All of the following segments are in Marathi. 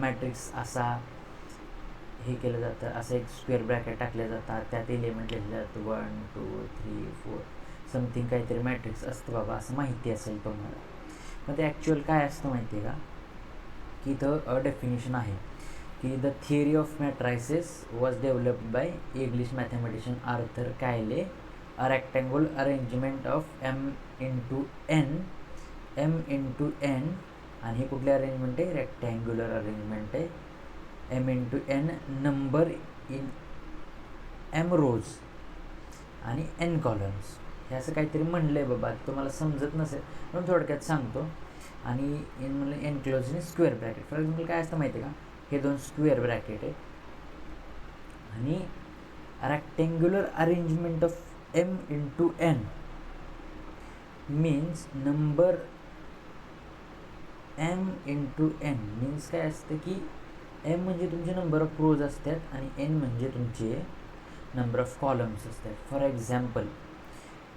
मॅट्रिक्स असा हे केलं जातं, असं एक स्क्वेअर ब्रॅकेट टाकले जातात, त्यात एलिमेंट लिहिले जातं 1 2 3 4 समथिंग काहीतरी मॅट्रिक्स असतं बाबा, असं माहिती असेल तुम्हाला. मग ते ॲक्च्युअल काय असतं माहिती आहे का, की इथं डेफिनेशन आहे की the theory of matrices was developed by English mathematician Arthur Cayley. A rectangular arrangement of M into N, आणि हे कुठले अरेंजमेंट आहे, रेक्टँग्युलर अरेंजमेंट आहे. M into N number in M rows आणि एन कॉलम्स, हे असं काहीतरी म्हणलं आहे बाबा, तुम्हाला समजत नसेल म्हणून थोडक्यात सांगतो. आणि इन म्हणलं enclose in square bracket. For example काय असतं माहिती आहे का, हे दोन स्क्वेअर ब्रॅकेट आहे आणि rectangular arrangement of M into N means number M into N means काय असतं की एम म्हणजे तुमचे नंबर ऑफ रोज असतात आणि एन म्हणजे तुमचे नंबर ऑफ कॉलम्स असतात. फॉर एक्झाम्पल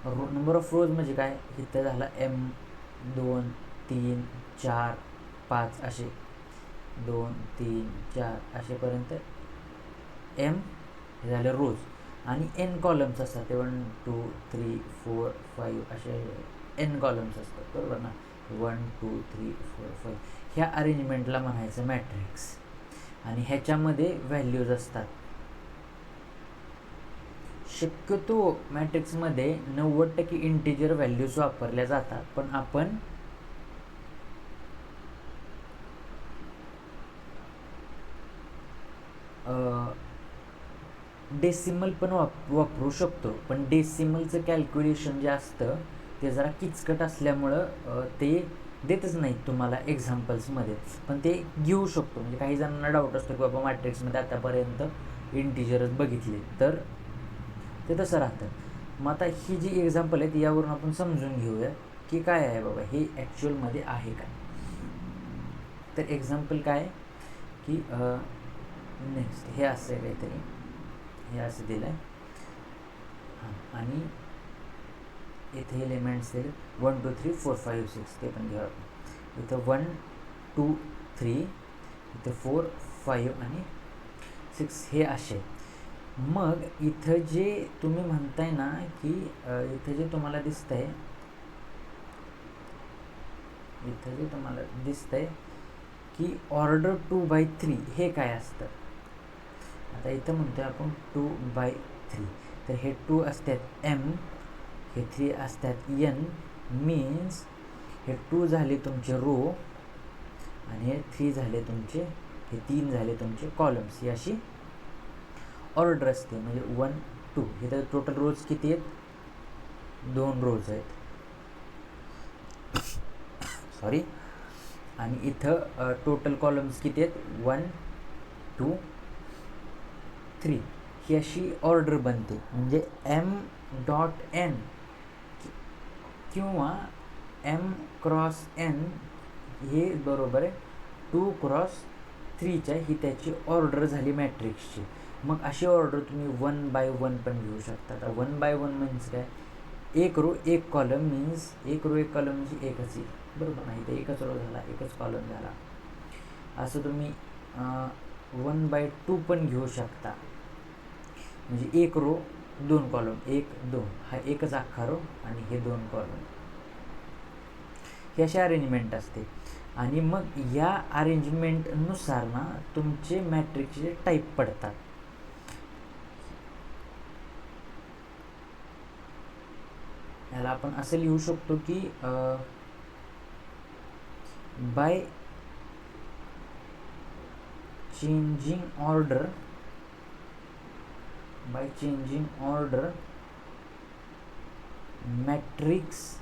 नंबर ऑफ रोज म्हणजे काय, इथं झाला एम 2 3 4 5 असे 2 3 4 असेपर्यंत एम हे झालं रोज, आणि एन कॉलम्स असतात ते 1 2 3 4 5 असे एन कॉलम्स असतात, बरोबर ना. 1 2 3 4 5 ह्या अरेंजमेंटला म्हणायचं मॅट्रिक्स. आणि ह्याच्यामध्ये व्हॅल्यूज असतात. शक्यतो मॅट्रिक्समध्ये 90% इंटिजर व्हॅल्यूज वापरल्या जातात, पण आपण डेसिमल पण वापरू शकतो. पण डेसिमलचं कॅल्क्युलेशन जे असतं ते जरा किचकट असल्यामुळं ते देतच नाहीत तुम्हाला एक्झाम्पल्समध्ये, पण ते घेऊ शकतो. म्हणजे काही जणांना डाऊट असतो की बाबा मॅट्रिक्समध्ये आतापर्यंत इंटिजरच बघितले, तर ते तसं राहतं. मग आता ही जी एक्झाम्पल आहेत यावरून आपण समजून घेऊया की काय आहे बाबा हे ॲक्च्युअलमध्ये आहे काय. तर एक्झाम्पल काय की नेक्स्ट हे असं आहे काहीतरी, हे असं दिलं आहे. हां, आणि इथे एलिमेंट्स दिले 1 2 3 4 5 6, ते पण घेऊ आपण. इथं 1 2 3, इथं 4 5 आणि 6 हे असे. मग इथं जे तुम्ही म्हणताय ना की इथं जे तुम्हाला दिसतंय, इथं जे तुम्हाला दिसतंय की ऑर्डर 2/3 हे काय असतं. आता इथं म्हणतोय आपण 2/3, तर हे 2 असतात एम, हे 3 असतात एन, मीन्स हे 2 झाले तुमचे रो आणि हे 3 झाले तुमचे, हे 3 झाले तुमचे कॉलम्स. ही अशी ऑर्डर असते. म्हणजे 1 2, हे तर टोटल रोज किती आहेत, 2 रोज आहेत, सॉरी. आणि इथं टोटल कॉलम्स किती आहेत, 1 2 3. ही अशी ऑर्डर बनते. म्हणजे एम डॉट एन किंवा एम क्रॉस एन हे बरोबर आहे 2 क्रॉस 3च्या, ही त्याची ऑर्डर झाली मॅट्रिक्सची. मग अशी ऑर्डर तुम्ही 1/1 पण घेऊ शकता. आता 1/1 म्हणजे काय, एक रो एक कॉलम, मीन्स एक रो एक कॉलम म्हणजे एकच येईल, बरोबर नाही. तर एकच रो झाला, एकच कॉलम झाला. असं तुम्ही 1/2 पण घेऊ शकता. म्हणजे एक रो 2 कॉलम, 1 2, हा एकच अख्खा रो आणि हे 2 कॉलम, ही अशी अरेंजमेंट असते. आणि मग या अरेंजमेंटनुसार ना तुमचे मॅट्रिक्सचे टाईप पडतात. याला आपण असं लिहू शकतो की by changing order matrix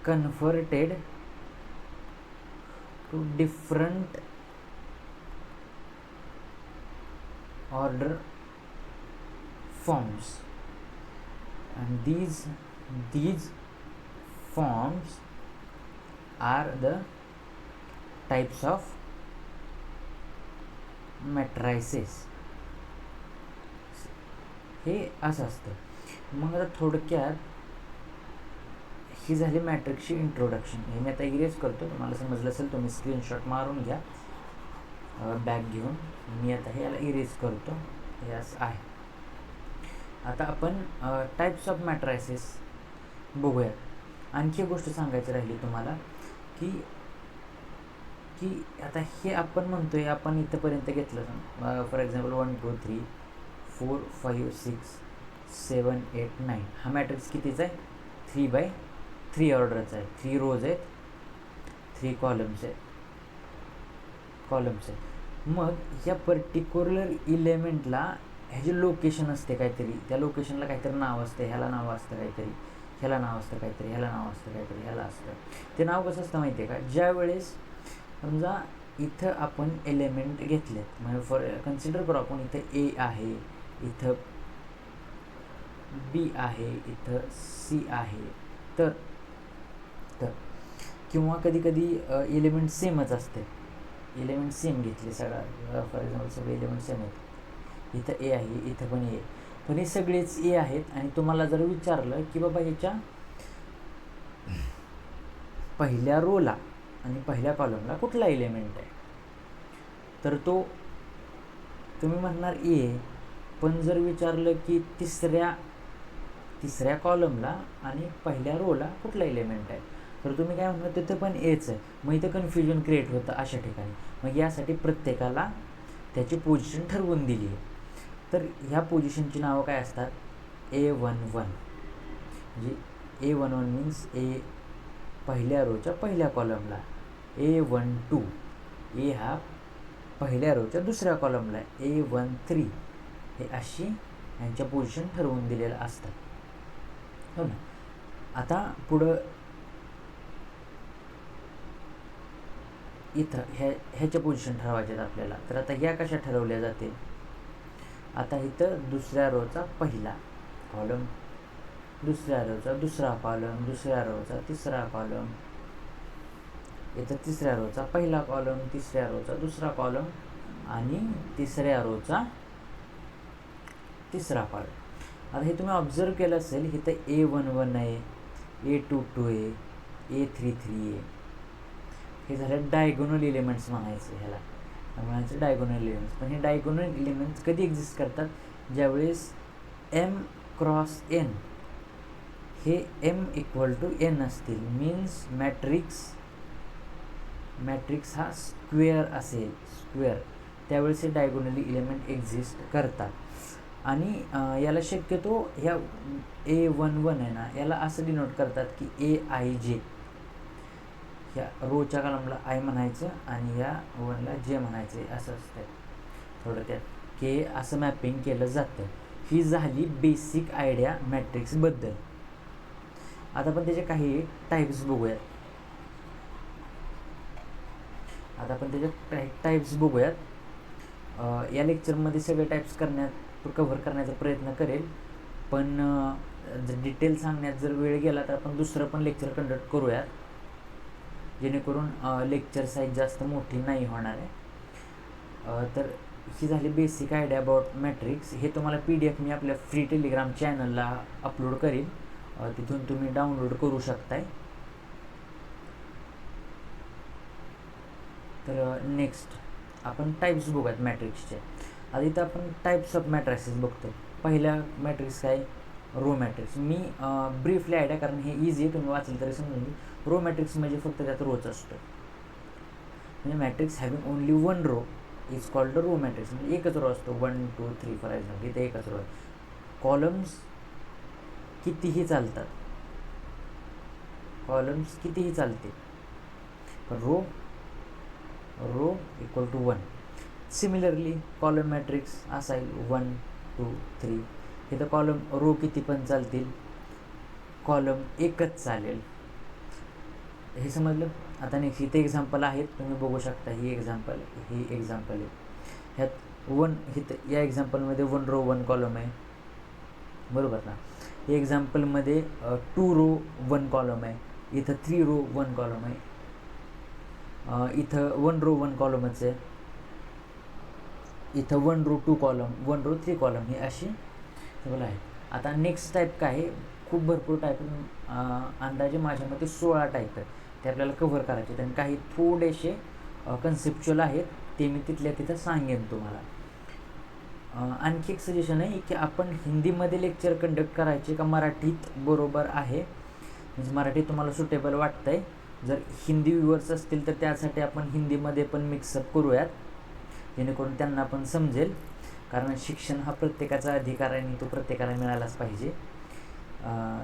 converted to different order forms, and these forms are the types of matrices. हे असं असतं. मग आता थोडक्यात ही झाली मॅट्रिक्सची इंट्रोडक्शन. हे मी आता इरेज करतो, तुम्हाला समजलं असेल तुम्ही स्क्रीनशॉट मारून घ्या बॅग घेऊन. मी आता हे याला इरेज करतो. हे असं आहे. आता आपण टाईप्स ऑफ मॅट्रायसेस बघूयात. आणखी एक गोष्ट सांगायची राहिली तुम्हाला की आता हे आपण म्हणतोय, आपण इथंपर्यंत घेतलं फॉर एक्झाम्पल 1 2 3 4 5 6 7 8 9. हा मॅट्रिक्स कितीचा आहे? 3x3 ऑर्डरचा आहे. 3 रोज आहेत, 3 कॉलम्स आहेत. मग या पर्टिक्युलर इलेमेंटला ह्याची लोकेशन असते काहीतरी, त्या लोकेशनला काहीतरी नाव असते. ह्याला नाव असतं काहीतरी, ह्याला नाव असतं काहीतरी, ह्याला नाव असतं काहीतरी, ह्याला असतं. ते नाव कसं असतं माहिती आहे का? ज्या वेळेस समजा इथं आपण एलिमेंट घेतलेत, म्हणजे फॉर कन्सिडर करू आपण इथं ए आहे, इथं बी आहे, इथं सी आहे. तर किंवा कधी कधी एलिमेंट सेमच असते, एलिमेंट सेम घेतले सगळा, फॉर एक्झाम्पल सगळे एलिमेंट सेम आहेत. इथं ए आहे, इथं पण ए, पण हे सगळेच ए आहेत. आणि तुम्हाला जर विचारलं की बाबा ह्याच्या पहिल्या रोला आणि पहिल्या कॉलमला कुठला एलिमेंट आहे, तर तो तुम्ही म्हणणार ए. पण जर विचारलं की तिसऱ्या कॉलमला आणि पहिल्या रोला कुठला एलिमेंट आहे, तर तुम्ही काय म्हणणार तिथं पण एच आहे. मग इथं कन्फ्युजन क्रिएट होतं अशा ठिकाणी. मग यासाठी प्रत्येकाला त्याची पोझिशन ठरवून दिली आहे. तर ह्या पोझिशनची नावं काय असतात? A11 म्हणजे A11 मीन्स ए पहिल्या रोच्या पहिल्या कॉलमला, A12 ए हा पहिल्या रोच्या दुसऱ्या कॉलमला, A13 हे अशी यांच्या पोझिशन ठरवून दिलेलं असतात, हो ना. आता पुढं इथं ह्याच्या पोझिशन ठरवायच्यात आपल्याला. तर आता ह्या कशा ठरवल्या जातील? आता इथं दुसऱ्या रोचा पहिला कॉलम, दुसऱ्या रोचा दुसरा कॉलम, दुसऱ्या रोचा तिसरा कॉलम, इथं तिसऱ्या रोचा पहिला कॉलम, तिसऱ्या रोचा दुसरा कॉलम आणि तिसऱ्या रोचा तिसरा कॉलम. आता हे तुम्ही ऑब्झर्व केलं असेल, इथं A11 आहे, A22 आहे, A33 आहे. हे झालं डायगोनल एलिमेंट्स म्हणायचं ह्याला, म्हणायचं डायगोनल एलिमेंट्स. पण हे डायगोनल एलिमेंट्स कधी एक्झिस्ट करतात? ज्यावेळेस M क्रॉस N हे M = N असतील, मीन्स मॅट्रिक्स हा स्क्वेअर असेल, स्क्वेअर, त्यावेळेस हे डायगोनली एलिमेंट एक्झिस्ट करतात. आणि याला शक्यतो ह्या A11 आहे ना, याला असं डिनोट करतात की AIJ. ह्या रोच्या कॉलमला आय म्हणायचं आणि या वनला जे म्हणायचं, असं असतं. थोडं त्यात के असं मॅपिंग केलं जातं. ही झाली बेसिक आयडिया मॅट्रिक्सबद्दल. आता आपण त्याचे काही टाईप्स बघूयात. या लेक्चरमध्ये सगळे टाईप्स कव्हर करण्याचा प्रयत्न करेल, पण जर डिटेल सांगण्यात जर वेळ गेला तर आपण दुसरं पण लेक्चर कंडक्ट करूयात, जेणेकरून लेक्चर साईज जास्त मोठी नाही होणार आहे. तर ही झाली बेसिक आयडिया अबाउट मॅट्रिक्स. हे तुम्हाला PDF मी आपल्या फ्री टेलिग्राम चॅनलला अपलोड करीन, तिथून तुम्ही डाउनलोड करू शकताय. तर नेक्स्ट आपण टाईप्स बघूयात मॅट्रिक्सचे. आता इथं आपण टाईप्स ऑफ मॅट्रिक्सेस बघतो. पहिला मॅट्रिक्स काय? Row matrix. मी ब्रीफली आयडिया, कारण हे इझी आहे, तुम्ही वाचलं तरी समजून. रो मॅट्रिक्स म्हणजे फक्त त्यात रोच असतो, म्हणजे matrix having only one row is called row matrix. म्हणजे एकच रो असतो, 1 2 3 फॉर एक्झाम्पल, इथे एकच रो आहे. कॉलम्स कितीही चालतात, पण रो = 1. सिमिलरली कॉलम मॅट्रिक्स असा आहे 1 2 3. इथं कॉलम रो किती पण चालतील, कॉलम एकच चालेल. हे समजलं. आता नेक्स्ट इथे एक्झाम्पल आहेत, तुम्ही बघू शकता. ही एक्झाम्पल आहे. ह्यात इथं या एक्झाम्पलमध्ये 1 रो 1 कॉलम आहे, बरोबर ना. या एक्झाम्पलमध्ये 2 रो 1 कॉलम आहे. इथं 3 रो 1 कॉलम आहे. इथं 1 रो 1 कॉलमच आहे. इथं 1 रो 2 कॉलम, 1 रो 3 कॉलम, ही अशी टेबल आहे. आता नेक्स्ट टाईप काय आहे? खूप भरपूर टाईप, अंदाजे माझ्या मते 16 टाईप आहेत ते आपल्याला कव्हर करायचे आहेत. आणि काही थोडेसे कन्सेप्च्युअल आहेत ते मी तिथल्या तिथं सांगेन तुम्हाला. आणखी एक सजेशन आहे की आपण हिंदीमध्ये लेक्चर कंडक्ट करायचे का मराठीत बरोबर आहे, म्हणजे मराठी तुम्हाला सुटेबल वाटतं आहे. जर हिंदी व्ह्युअर्स असतील तर त्यासाठी आपण हिंदीमध्ये पण मिक्सअप करूयात, जेणेकरून त्यांना पण समजेल. कारण शिक्षण हा प्रत्येकाचा अधिकार आहे आणि तो प्रत्येकाला मिळालाच पाहिजे.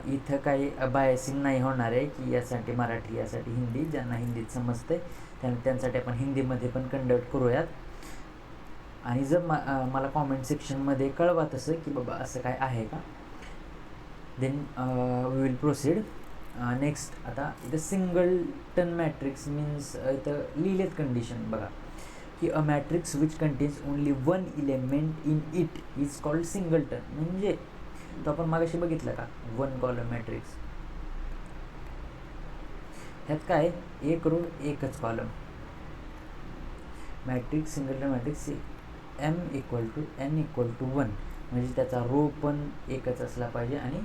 इथं काही बायसिंग नाही होणार आहे की यासाठी मराठी यासाठी हिंदी. ज्यांना हिंदीत समजतं आहे त्यांसाठी आपण हिंदीमध्ये पण कंडक्ट करूयात. आणि जर मला कॉमेंट सेक्शनमध्ये कळवा तसं की बाबा असं काय आहे का, then we will proceed. Next आता इथं सिंगलटन मॅट्रिक्स मीन्स इथं लिहिलेत कंडिशन बघा की a matrix which contains only one element in it is called singleton. म्हणजे तो आपण मागाशी बघितलं का वन कॉलम मॅट्रिक्स, ह्यात काय एक रो एकच column. Matrix singleton matrix M equal to N equal to 1, म्हणजे त्याचा रो पण एकच असला पाहिजे आणि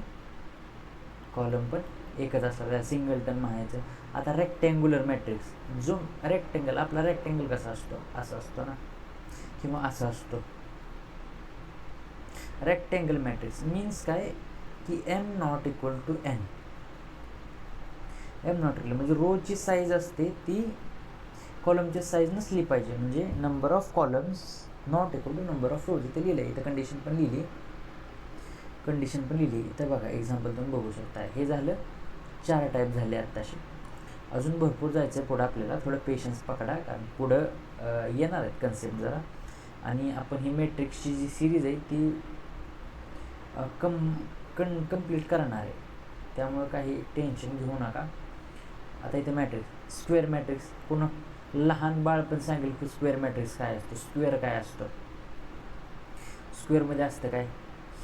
कॉलम पण एकच असला पाहिजे, सिंगलटन म्हणायचं. आता रेक्टँग्युलर मॅट्रिक्स, जो रेक्टँगल आपला रेक्टँगल कसा असतो असा असतो ना, किंवा असा असतो. रेक्टँगल मॅट्रिक्स मीन्स काय की M not equal to N. M not equal म्हणजे रोची साईज असते ती कॉलमची साईज नसली पाहिजे, म्हणजे number of columns not equal to number of rows. इथे लिहिलं आहे, इथं कंडिशन पण लिहिली इथं बघा एक्झाम्पल तुम्ही बघू शकता. हे झालं 4 टाईप झाले आत्ताशी. अजून भरपूर जायचं आहे पुढं आपल्याला, थोडं पेशन्स पकडा कारण पुढं येणार आहेत कन्सेप्ट जरा. आणि आपण ही मॅट्रिक्सची जी सिरीज आहे ती कंप्लीट करणार आहे, त्यामुळं काही टेन्शन घेऊ नका. आता इथे मॅट्रिक्स स्क्वेअर मॅट्रिक्स, पुन्हा लहान बाळ पण सांगेल की स्क्वेअर मॅट्रिक्स काय असतो, स्क्वेअर काय असतं. स्क्वेअरमध्ये असतं काय,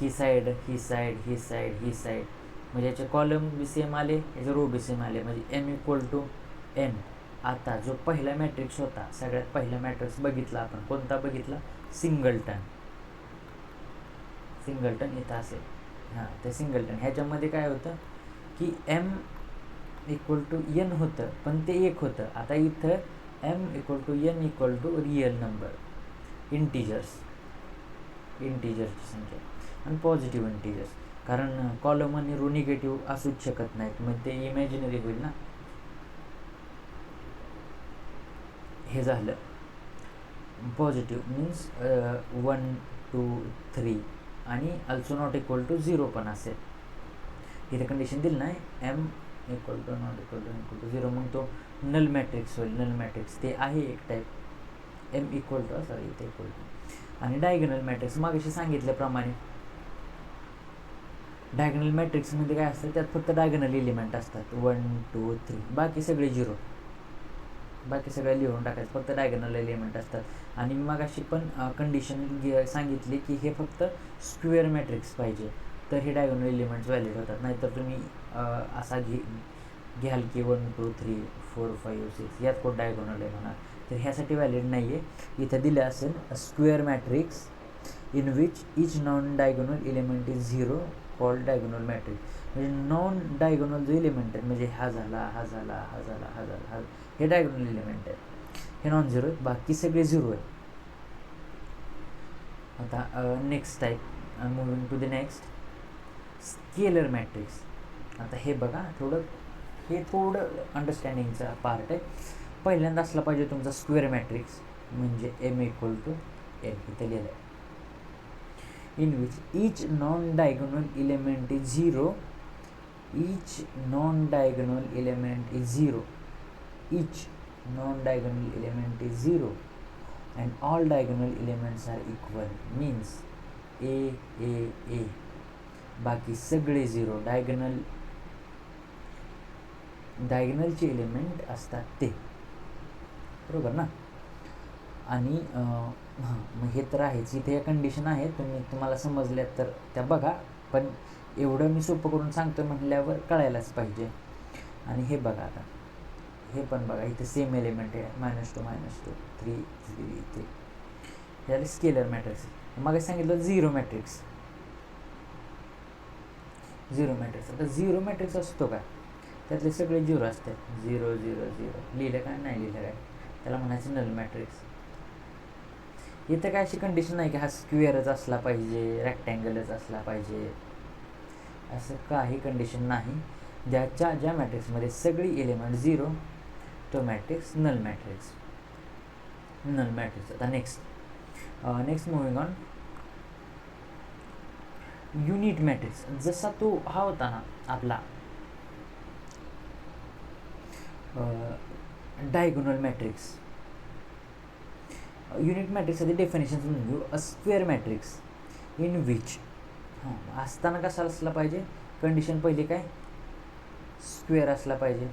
ही साईड ही साईड ही साईड ही साईड, म्हणजे याचे कॉलम बी सेम आले याचे रो बी सेम आले, म्हणजे एम इक्वल टू एन. आता जो पहिला मॅट्रिक्स होता, सगळ्यात पहिला मॅट्रिक्स बघितला आपण, कोणता बघितला, सिंगलटन. सिंगलटन इथं असेल, हां ते सिंगलटन. ह्याच्यामध्ये काय होतं की एम इक्वल टू एन होतं पण ते एक होतं. आता इथं M equal to N equal to real number, इंटिजरची संख्या आणि पॉझिटिव्ह इंटिजर्स. कारण कॉलम आणि रो निगेटिव्ह असूच शकत नाहीत, मग ते इमॅजिनरी होईल ना. हे झालं पॉझिटिव्ह मीन्स 1 2 3 आणि अल्सो नॉट इक्वल टू 0 पण असेल. इथे कंडिशन दिली नाही M equal to not equal to 0, मग तो नल मॅट्रिक्स होईल. नल मॅट्रिक्स ते आहे एक type. M equal to sorry इथे इक्वल टू. आणि डायगोनल मॅट्रिक्स मागाशी सांगितल्याप्रमाणे, डायगोनल मॅट्रिक्समध्ये काय असतं, त्यात फक्त डायगोनल एलिमेंट असतात 1 2 3, बाकी सगळे 0. बाकी सगळं लिहून टाकायचं, फक्त डायगोनल एलिमेंट असतात. आणि मी मागाशी पण कंडिशन सांगितली की हे फक्त स्क्वेअर मॅट्रिक्स पाहिजे तर हे डायगोनल एलिमेंट्स व्हॅलिड होतात. नाहीतर तुम्ही असा घ्याल की 1 2 3 4 5 6 यात कोण डायगोनल आहे म्हणा, तर ह्यासाठी व्हॅलिड नाही आहे. इथं दिलं असेल square matrix in which each non diagonal element is 0 called diagonal matrix. म्हणजे नॉन डायगोनल जो एलिमेंट आहे, म्हणजे हा झाला हा झाला हा झाला हा झाला हा, हे डायगोनल एलिमेंट आहे, हे नॉन झिरो आहेत, बाकी सगळे 0 आहे. आता next type, moving to the next, scalar matrix. आता हे बघा हे थोडं अंडरस्टँडिंगचा पार्ट आहे. पहिल्यांदा असला पाहिजे तुमचा स्क्वेअर मॅट्रिक्स, म्हणजे एम इक्वल टू एन इथे लिहिलं आहे, in which each non-diagonal element is 0, each non-diagonal element is 0, each non-diagonal element is 0 and all diagonal elements are equal, means a बाकी सगळे 0. डायगोनलचे एलिमेंट असतात ते, बरोबर ना. आणि हां मग हे तर आहेच, इथे या कंडिशन आहे, तुम्हाला समजल्यात तर त्या बघा, पण एवढं मी सोपं करून सांगतो म्हटल्यावर कळायलाच पाहिजे. आणि हे बघा आता, हे पण बघा इथे सेम एलिमेंट आहे, -2 3 3 याला स्केलर मॅट्रिक्स. मग सांगितलं 0 मॅट्रिक्स, झिरो मॅट्रिक्स. आता झिरो मॅट्रिक्स असतो का, त्यातले सगळे झिरो असतात, 0 0 0 लिहिलं काय नाही लिहिलं काय, त्याला म्हणायचं नल मॅट्रिक्स. इथं काय अशी कंडिशन नाही की हा स्क्वेअरच असला पाहिजे, रेक्टँगलच असला पाहिजे, असं काही कंडिशन नाही. ज्या मॅट्रिक्समध्ये सगळी एलिमेंट झिरो तो matrix null matrix. Null matrix. आता next moving on, unit matrix. जसा तो हा होता ना आपला डायगोनल मॅट्रिक्स. युनिट मॅट्रिक्ससाठी डेफिनेशन समजून घेऊ. A square matrix in which, असताना कसा असला पाहिजे, कंडिशन पहिली काय, स्क्वेअर असला पाहिजे.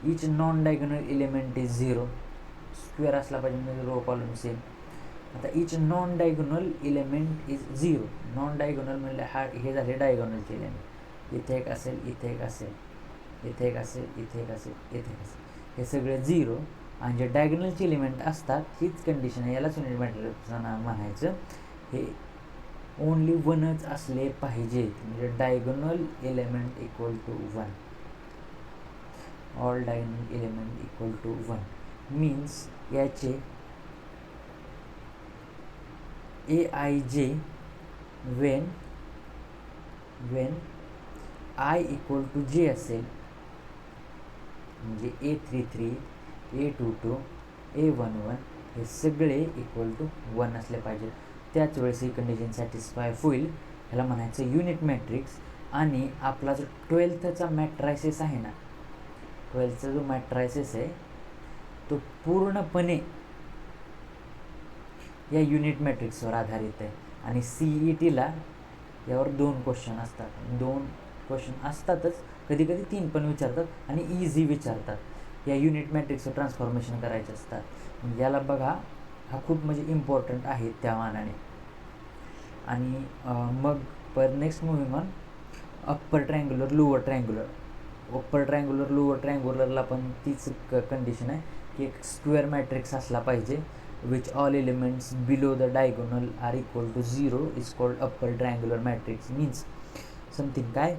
Each non diagonal element is zero, square असला पाहिजे म्हणजे रो कॉलम सेम. आता each non diagonal element is zero. Non diagonal म्हणजे हे झाले डायगोनलचे एलिमेंट. इथे एक असेल, इथे एक असेल, इथे एक असेल, इथे एक असेल, इथे एक असेल, हे सगळे झिरो. आणि जे डायगोनलचे एलिमेंट असतात हीच कंडिशन आहे, यालाच युनिट मॅट्रिक्सचं नाव म्हणायचं. हे ओनली वनच असले पाहिजेत, म्हणजे diagonal element equal to 1. All diagonal element equal to 1 means याचे AIJ when I equal to J असेल, म्हणजे A33, A22, A11 हे सगळे इक्वल टू 1 असले पाहिजे. त्याच वेळेस ही कंडिशन सॅटिस्फाय होईल, ह्याला म्हणायचं युनिट मॅट्रिक्स. आणि आपला जो 12थचा मॅट्रायसिस आहे ना, 12थचा जो मॅट्रायसिस आहे तो पूर्णपणे या युनिट मॅट्रिक्सवर आधारित आहे. आणि CETला यावर 2 क्वेश्चन असतात, 2 क्वेश्चन असतातच, कधी कधी 3 पण विचारतात आणि इझी विचारतात. या युनिट मॅट्रिक्सवर ट्रान्सफॉर्मेशन करायचे असतात. याला बघा, हा खूप म्हणजे इम्पॉर्टंट आहे त्या मानाने. आणि मग next moving on, upper triangular lower triangular. Upper triangular lower ट्रायंग्युलरला पण तीच कंडिशन आहे की एक स्क्वेअर मॅट्रिक्स असला पाहिजे which all elements below the diagonal are equal to 0 is called upper triangular matrix. means something काय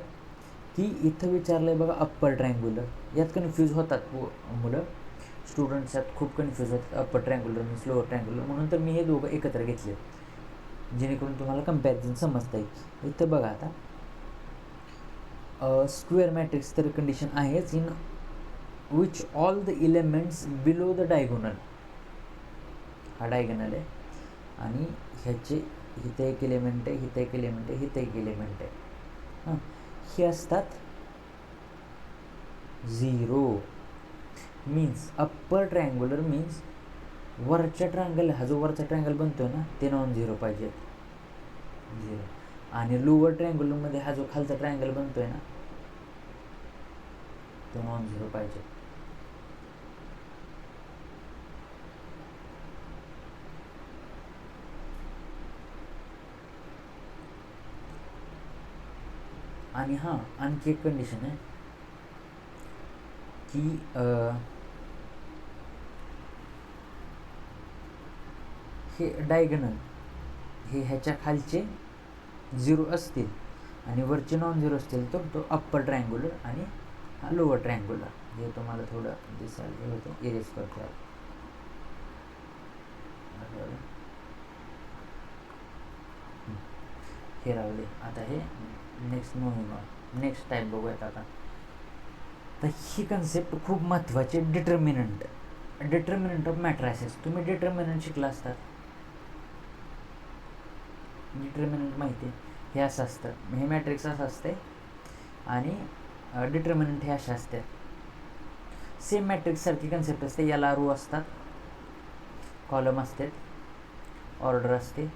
की इथं विचारलं आहे बघा अप्पर ट्रायंग्युलर. यात कन्फ्यूज होतात मुलं, स्टुडंट्स यात खूप कन्फ्यूज होतात, upper triangular means lower triangular. म्हणून तर मी हे दोघं एकत्र घेतले जेणेकरून तुम्हाला कम्पॅरिझन समजता येईल. इथं बघा आता स्क्वेअर मॅट्रिक्स तर कंडिशन आहेच, in which all the elements below the diagonal, हा डायगोनल आहे आणि ह्याचे इथे एक एलिमेंट आहे, इथे एक एलिमेंट आहे, इथे एक एलिमेंट आहे, हे असतात 0. मीन्स अप्पर ट्रायंग्युलर मीन्स वरच्या ट्रायंगल, हा जो वरचा ट्रायंगल बनतोय ना ते नॉन झिरो पाहिजे, 0. आणि लोअर ट्रायंग्युलरमध्ये हा जो खालचा ट्रायंगल बनतोय ना तो नॉन झिरो पाहिजे. आणि हां, आणखी एक कंडिशन आहे की हे डायगोनल हे ह्याच्या खालचे 0 असतील आणि वरचे नॉन झिरो असतील तर तो अप्पर ट्रायंग्युलर आणि हा लोअर ट्रायंग्युलर. हे तुम्हाला थोडं दिसायला हे होतं, इरेज करतो हे राहू दे. आता हे नेक्स्ट टाईप बघूयात. आता तर ही कन्सेप्ट खूप महत्त्वाची, डिटर्मिनंट ऑफ मॅट्रायसिस. तुम्ही डिटर्मिनंट शिकला असतात, डिटर्मिनंट माहिती आहे, हे असं असतं, हे मॅट्रिक्स असं असते आणि डिटर्मिनंट हे असे असते. सेम मॅट्रिक्ससारखी कन्सेप्ट असते, याला रो असतात, कॉलम असते, ऑर्डर असते.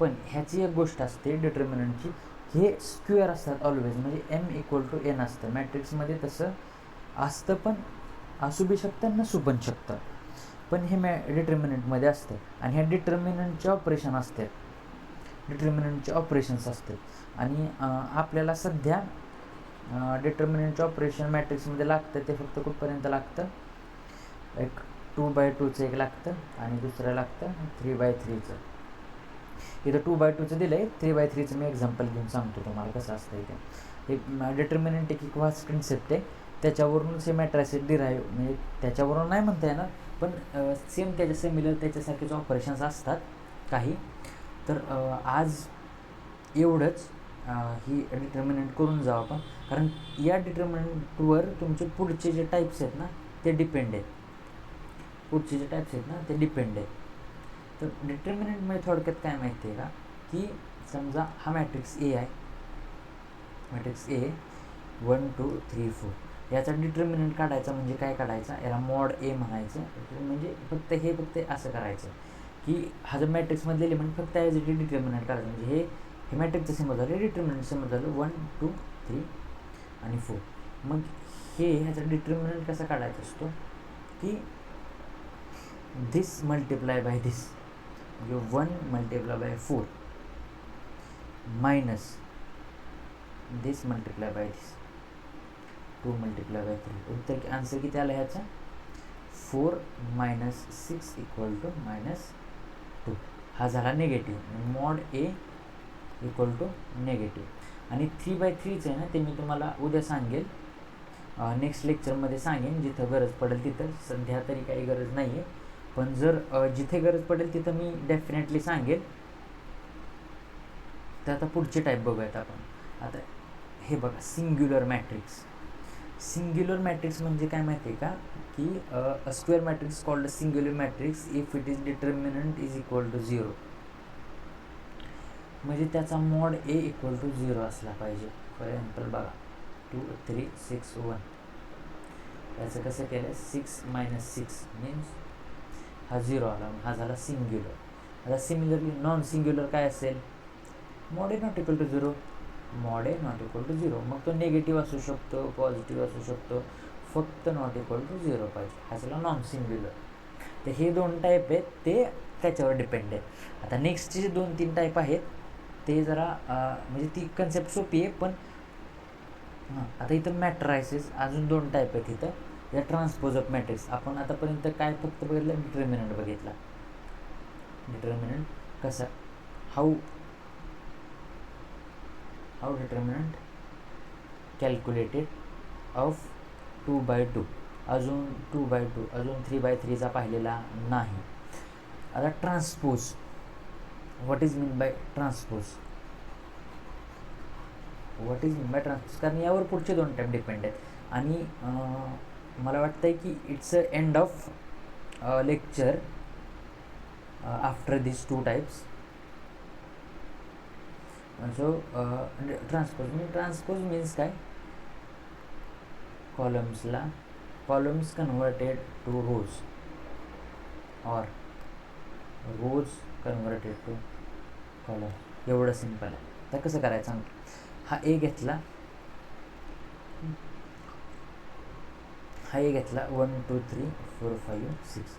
पण ह्याची एक गोष्ट असते डिटर्मिनंटची, हे स्क्वेअर असतात ऑलवेज, म्हणजे M इक्वल टू N असतं. मॅट्रिक्समध्ये तसं असतं पण असू बी शकतं, नसू पण शकतं, पण हे डिटर्मिनंटमध्ये असतं. आणि ह्या डिटर्मिनंटचे ऑपरेशन्स असतात. आणि आपल्याला सध्या डिटर्मिनंटचे ऑपरेशन मॅट्रिक्समध्ये लागतं ते फक्त कुठपर्यंत लागतं, एक 2x2चं एक लागतं आणि दुसरं लागतं 3x3चं. इथं 2x2चं दिलं आहे, 3x3चं मी एक्झाम्पल घेऊन सांगतो तुम्हाला कसं असतं इथे. हे डिटर्मिनंट एक वाच कन्सेप्ट आहे, त्याच्यावरूनच हे मॅट्रायसेस डिराईव्ह, म्हणजे त्याच्यावरून नाही म्हणता येणार, पण सेम त्याच्या सिमिलर त्याच्यासारखेच ऑपरेशन्स असतात काही. तर आज एवढंच. ही डिटर्मिनंट करून जाऊ आपण, कारण या डिटर्मिनंटवर तुमचे पुढचे जे टाईप्स आहेत ना ते डिपेंड आहेत. पुढचे जे टाईप्स आहेत ना ते डिपेंड आहेत. तर डिटर्मिनंटमध्ये थोडक्यात काय माहिती आहे का, की समजा हा मॅट्रिक्स ए आहे, मॅट्रिक्स ए 1 2 3 4, याचा डिटर्मिनंट काढायचा म्हणजे काय काढायचा, याला मॉड ए म्हणायचं. म्हणजे फक्त असं करायचं की हा जर मॅट्रिक्समधले एलिमेंट फक्त ॲज डिटर्मिनंट काढायचं, म्हणजे हे मॅट्रिक्सचं सिम्बॉल झालं, डिटर्मिनंट सिम्बॉल झालं 1 2 3 आणि 4. मग ह्याचा डिटर्मिनंट कसा काढायचा असतो की दिस मल्टिप्लाय बाय दिस, म्हणजे 1 multiply by 4 minus this multiply by this 2 multiply by 3. उत्तर आन्सर किती आलं ह्याचा, 4 मायनस 6 इक्वल टू -2. हा झाला negative, mod A equal to negative. आणि 3/3चं आहे ना ते मी तुम्हाला उद्या सांगेल, नेक्स्ट लेक्चरमध्ये सांगेन, जिथं गरज पडेल तिथं. सध्या तरी काही गरज नाही आहे, पण जर जिथे गरज पडेल तिथं मी डेफिनेटली सांगेल. तर आता पुढचे टाईप बघूयात आपण. आता हे बघा, सिंग्युलर मॅट्रिक्स. सिंग्युलर मॅट्रिक्स म्हणजे काय माहिती आहे का, की a square matrix called a singular matrix if it is determinant is equal to 0. म्हणजे त्याचा मॉड ए इक्वल टू 0 असला पाहिजे. फॉर एक्झाम्पल बघा, 2 3 6 1. याचं कसं केलं, 6 - 6 मीन्स हा 0 आला, हा झाला सिंग्युलर. आता सिमिलरली नॉन सिंग्युलर काय असेल, mod A not equal to 0, mod A not equal to 0. मग तो निगेटिव्ह असू शकतो, पॉझिटिव्ह असू शकतो, फक्त नॉट इक्वल टू 0 पाहिजे, हा झाला नॉन सिंग्युलर. तर हे 2 टाईप आहेत, ते त्याच्यावर डिपेंड आहे. आता नेक्स्टचे जे 2-3 टाईप आहेत ते जरा म्हणजे ती कन्सेप्ट सोपी आहे, पण आता इथं मॅट्रायसेस अजून 2 टाईप आहेत इथं. या ट्रान्सपोज ऑफ मॅट्रिक्स. आपण आतापर्यंत काय फक्त बघितलं, डिटर्मिनंट बघितला. डिटर्मिनंट कसा, हाऊ डिटर्मिनंट कॅल्क्युलेटेड ऑफ 2/2. अजून 2/2, अजून 3/3चा पाहिलेला नाही. आता transpose, what is mean by transpose, कारण यावर पुढचे 2 टाईप डिपेंड आहेत. आणि मला वाटतं आहे की it's a end of lecture after this 2 types. So transpose means काय, कॉलम्स कन्वर्टेड टू रोज और रोज कन्वर्टेड टू कॉलम. एवढं सिंपल आहे. तर कसं करायचं सांगतो. हा ए घेतला 1 2 3 4 5 6,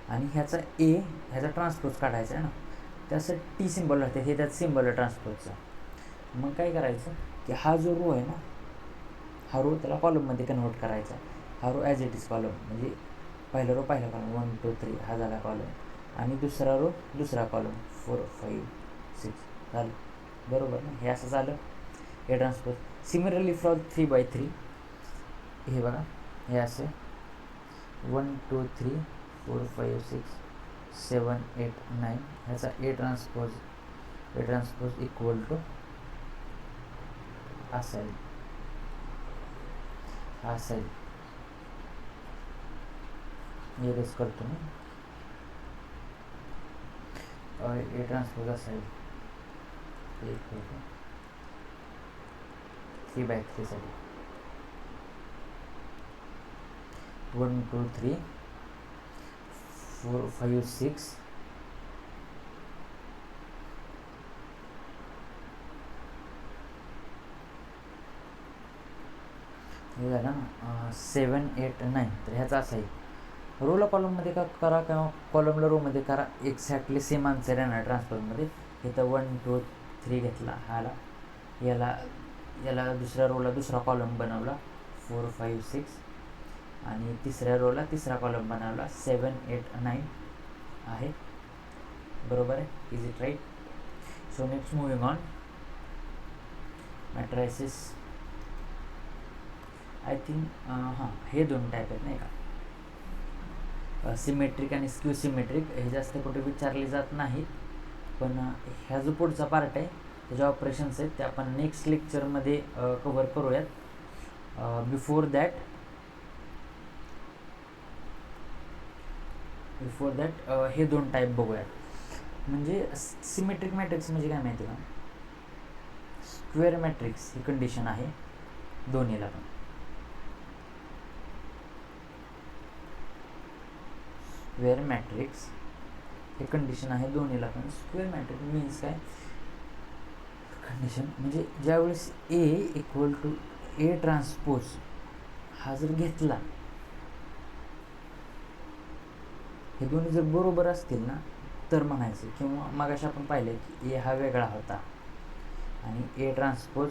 आणि ह्याचा ट्रान्सपोज काढायचा आहे ना, त्यासाठी टी सिम्बॉल राहते, हे त्यात सिम्बॉल आहे ट्रान्सपोजचा. मग काय करायचं की हा जो रो आहे ना, हा रो त्याला कॉलममध्ये कन्वर्ट करायचा. हा row as it is column, म्हणजे पहिला रो पहिला कॉलम 1 2 3 हा झाला कॉलम, आणि दुसरा रो दुसरा कॉलम 4 5 6 झालं, बरोबर ना. हे असं झालं हे ट्रान्सपोज. सिमिलरली फॉर 3/3 हे बघा, हे असे 1 2 3 4 5 6 7 8 9. ह्याचा ए ट्रान्सपोज इक्वल टू असेल हे रेस करतो मी, ए ट्रान्सपोज असेल इक्वल टू 3/3 साठी 1 2 3 4 5 6 हे झालं ना 7 8 9. तर ह्याचा असा आहे, रोला कॉलममध्ये करा किंवा कॉलमला रोमध्ये करा, एक्झॅक्टली सेम आन्सर येणार ट्रान्सफरमध्ये. इथं 1 2 3 घेतला, याला दुसऱ्या रोला दुसरा कॉलम बनवला 4 5 6, आणि तिसऱ्या रोला तिसरा कॉलम बनवला 7 8 9 आहे, बरोबर आहे. Is it right. So next moving on, matrices I think हां हे दोन टाईप आहेत नाही का, सिमेट्रिक आणि स्क्यू सिमेट्रिक. हे जास्त कुठे विचारले जात नाहीत, पण ह्या जो पुढचा पार्ट आहे त्याचे ऑपरेशन्स आहेत ते आपण नेक्स्ट लेक्चरमध्ये कव्हर करूयात. बिफोर दॅट हे दोन टाईप बघूयात. म्हणजे सिमेट्रिक मॅट्रिक्स म्हणजे काय माहिती का, स्क्वेअर मॅट्रिक्स ही कंडिशन आहे दोन्हीला पण. स्क्वेअर मॅट्रिक्स हे कंडिशन आहे दोन्हीला पण. स्क्वेअर मॅट्रिक्स मीन्स काय कंडिशन, म्हणजे ज्यावेळेस ए इक्वल टू ए ट्रान्सपोज हा जर घेतला, हे दोन्ही जर बरोबर असतील ना तर म्हणायचं. किंवा मगाशी आपण पाहिलं की ए हा वेगळा होता आणि ए ट्रान्सपोज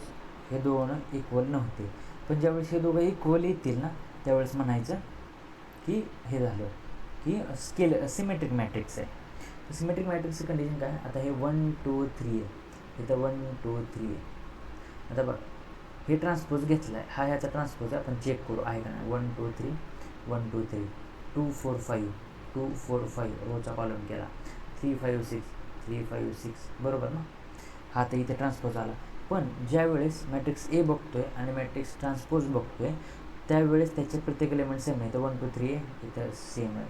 हे दोन इक्वल नव्हते, पण ज्यावेळेस हे दोघं इक्वल येतील ना त्यावेळेस म्हणायचं की हे झालं की सिमेट्रिक मॅट्रिक्स आहे. सिमेट्रिक मॅट्रिक्सची कंडिशन काय, आता हे 1 2 3 आहे, इथं 1 2 3 आहे. आता बघ हे ट्रान्सपोज घेतला आहे, हा ह्याचा ट्रान्सपोज आहे, आपण चेक करू आहे का नाही. 1 2 3 1 2 3 2 4 5 2 4 5 रोचा कॉलम केला, 3 5 6 3 5 6 बरोबर ना. हा तर इथे ट्रान्सपोज आला. पण ज्यावेळेस मॅट्रिक्स ए बघतोय आणि मॅट्रिक्स ट्रान्सपोज बघतोय त्यावेळेस त्याचे प्रत्येक एलिमेंट सेम आहे. इथं 1 2 3 आहे, इथं सेम आहे,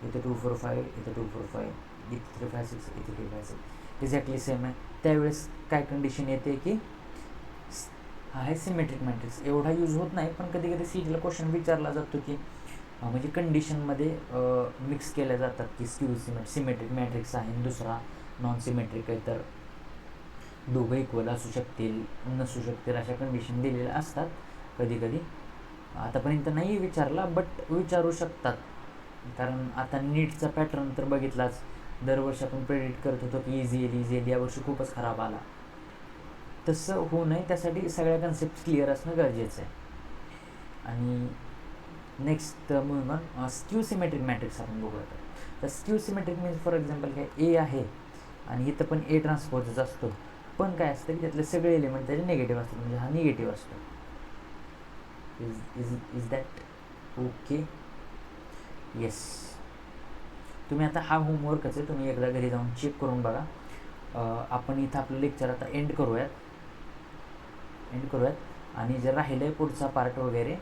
इथं 2 4 5 इथं 2 4 5 इथे 3 5 6 इथे 3 5 6 एक्झॅक्टली सेम आहे. त्यावेळेस काय कंडिशन येते की हा आहे सिमेट्रिक मॅट्रिक्स. एवढा यूज होत नाही, पण कधी कधी सीजीला क्वेश्चन विचारला जातो की म्हणजे कंडिशनमध्ये मिक्स केल्या जातात की सिमेट्रिक मॅट्रिक्स आहे आणि दुसरा नॉन सिमेट्रिक आहे, तर दोघं इक्वल असू शकतील नसू शकतील अशा कंडिशन दिलेल्या असतात कधी कधी. आतापर्यंत नाही विचारला बट विचारू शकतात, कारण आता नीटचा पॅटर्न तर बघितलाच. दरवर्षी आपण प्रेडिक्ट करत होतो की इझी येईल, यावर्षी खूपच खराब आला. तसं होऊ नये त्यासाठी सगळ्या कन्सेप्ट क्लिअर असणं गरजेचं आहे. आणि नेक्स्ट म्हणून स्क्यू सिमेट्रिक मॅट्रिक्स आपण बघूया. तर skew symmetric means for example काय ए आहे आणि इथं पण ए ट्रान्सपोजच असतो, पण काय असतं की त्यातले सगळे एलिमेंट त्याचे निगेटिव्ह असतात, म्हणजे हा निगेटिव्ह असतो. Is that okay? येस. तुम्ही आता हा होमवर्कच आहे, तुम्ही एकदा घरी जाऊन चेक करून बघा. आपण इथं आपलं लेक्चर आता एंड करूयात आणि जर राहिलं आहे पुढचा पार्ट वगैरे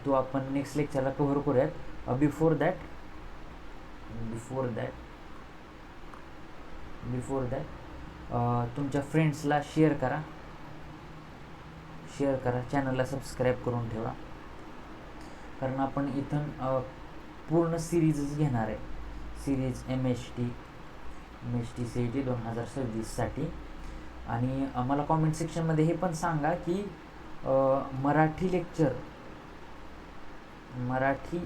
तो आपण नेक्स्ट लेक्चरला कव्हर करूयात. बिफोर दॅट तुमच्या फ्रेंड्सला शेअर करा, चॅनलला सबस्क्राईब करून ठेवा, कारण आपण इथून पूर्ण सिरीजच घेणार आहे. Series M H T CET 2026साठी. आणि मला कॉमेंट सेक्शनमध्ये हे पण सांगा की मराठी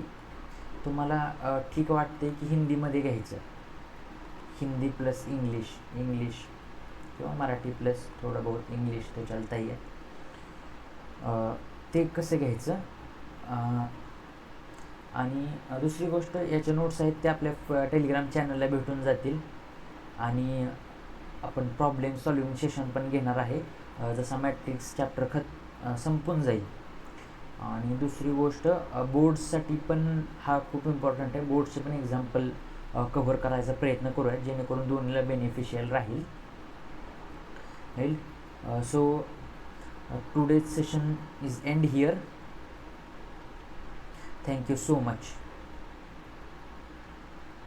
तुम्हाला ठीक वाटते की हिंदीमध्ये घ्यायचं, हिंदी प्लस इंग्लिश किंवा मराठी प्लस थोडं बहुत इंग्लिश तो चलता ही आहे. ते कसं घ्यायचं. आणि दुसरी गोष्ट, याचे नोट्स आहेत ते आपल्या टेलिग्राम चॅनलला भेटून जातील. आणि आपण प्रॉब्लेम सॉल्विंग सेशन पण घेणार आहे जसा मॅट्रिक्स चॅप्टर संपून जाईल. आणि दुसरी गोष्ट, बोर्ड्ससाठी पण हा खूप इम्पॉर्टंट आहे. बोर्ड्सचे पण एक्झाम्पल कव्हर करायचा प्रयत्न करूयात जेणेकरून दोन्हीला बेनिफिशियल राहील. So today's session is end here. Thank you so much.